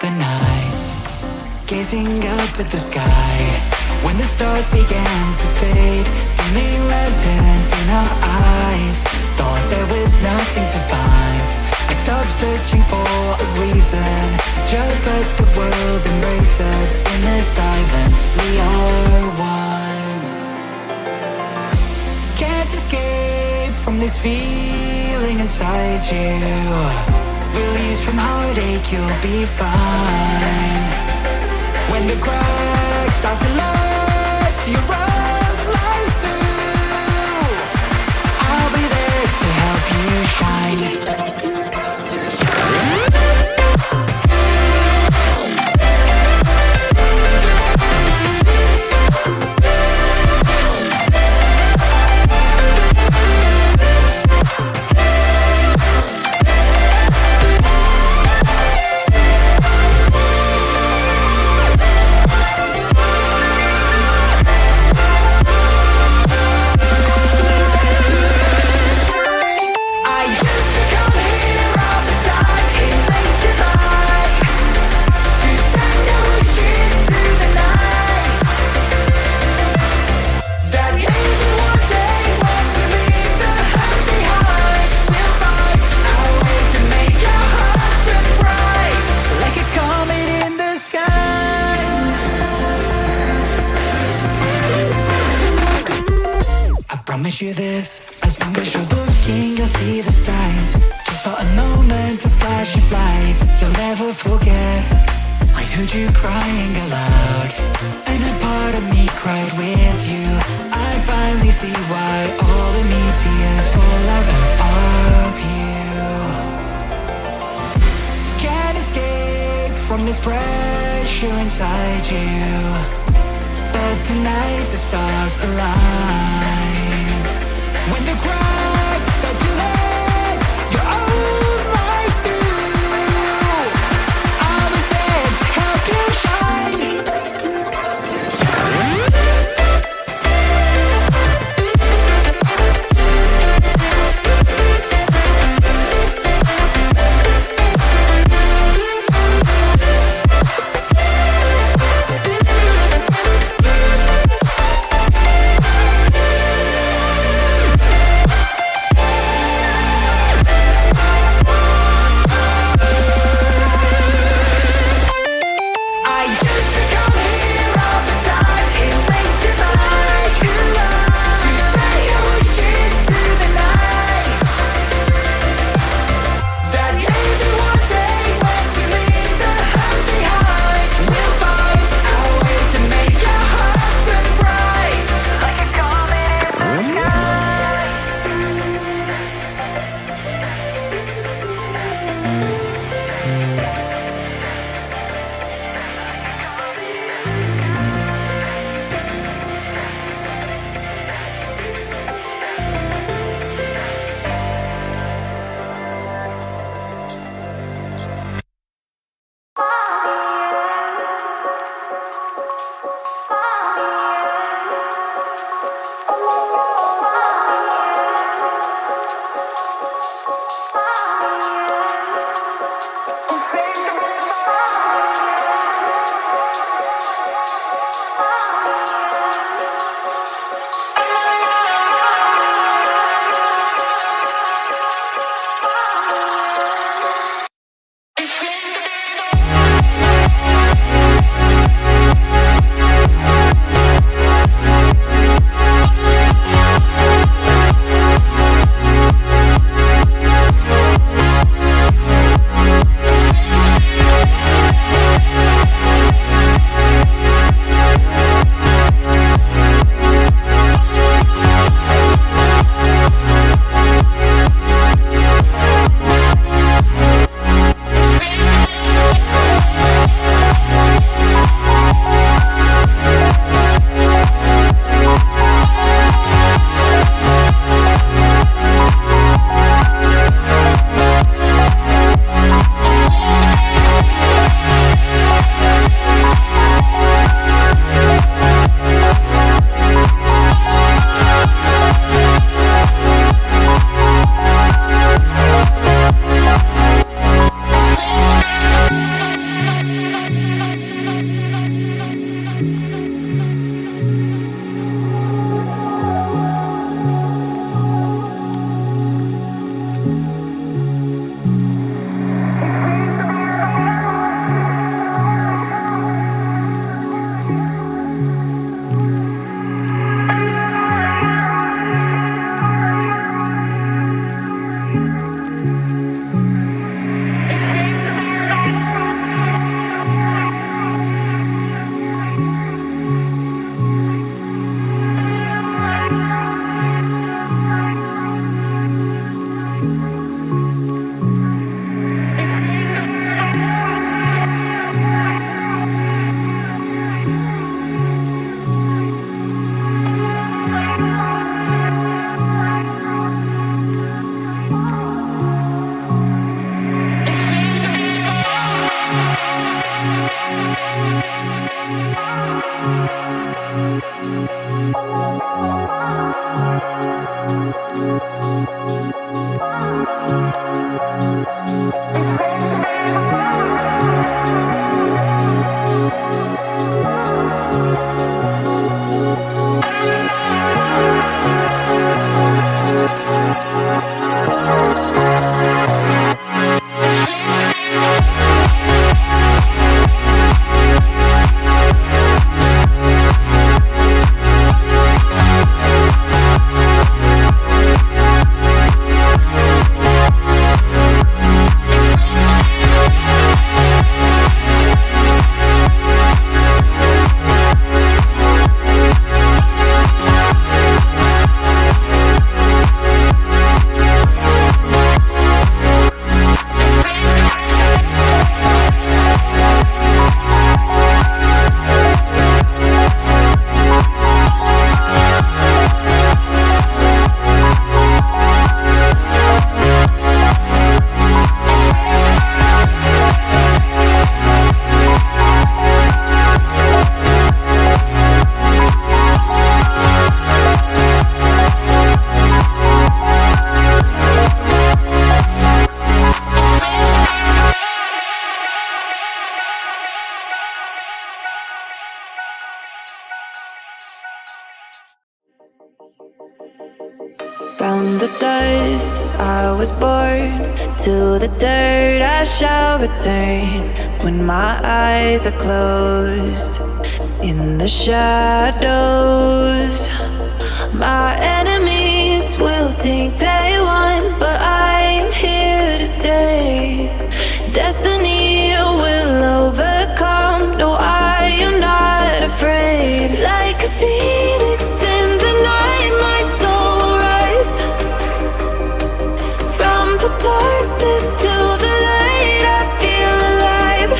the night, gazing up at the sky. When the stars began to fade, dimming lanterns in our eyes, thought there was nothing to find. I stopped searching for a reason, just let the world embrace us. In the silence we are one. Can't escape from this feeling inside you. Release from heartache, you'll be fine. When the cracks start to let you run light through, I'll be there to help you shine. Promise you this, as long as you're looking, you'll see the signs. Just for a moment, a flash of light, you'll never forget. I heard you crying aloud, and a part of me cried with you. I finally see why all the meteors fall out of you. Can't escape from this pressure inside you, but tonight the stars align. When the cracks start to let your own light through, I'll be there to help you shine. From the dust I was born, to the dirt I shall return. When my eyes are closed, in the shadows, my enemies will think they won, but I'm here to stay. Destiny will overcome, no, I am not afraid. Like a phoenix in the night, my soul will rise. From the darkness to the light, I feel alive.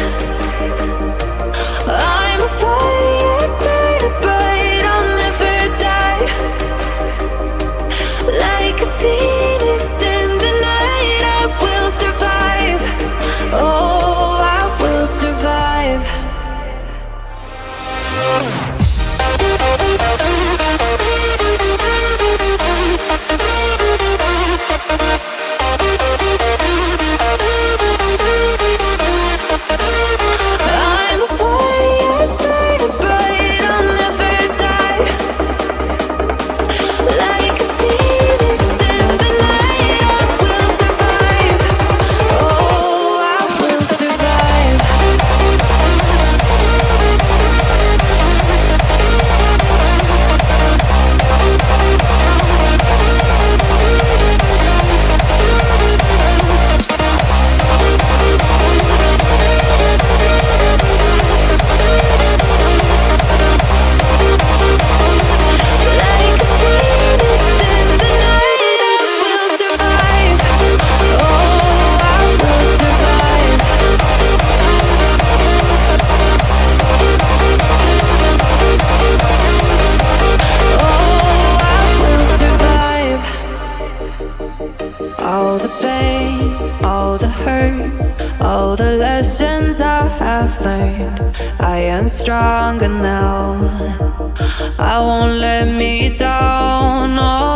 I'm a fire, burning bright, I'll never die. Like a phoenix in the night, I will survive. Oh, I will survive. I'm a fire, burning bright, I'll never die. Like a phoenix in the night, I will survive. Oh, I will survive. Like a phoenix in the night, I will survive. Oh, I will survive. Oh, I will survive. All the pain, all the hurt, all the lessons I have learned, I am stronger now. I won't let me down. Oh,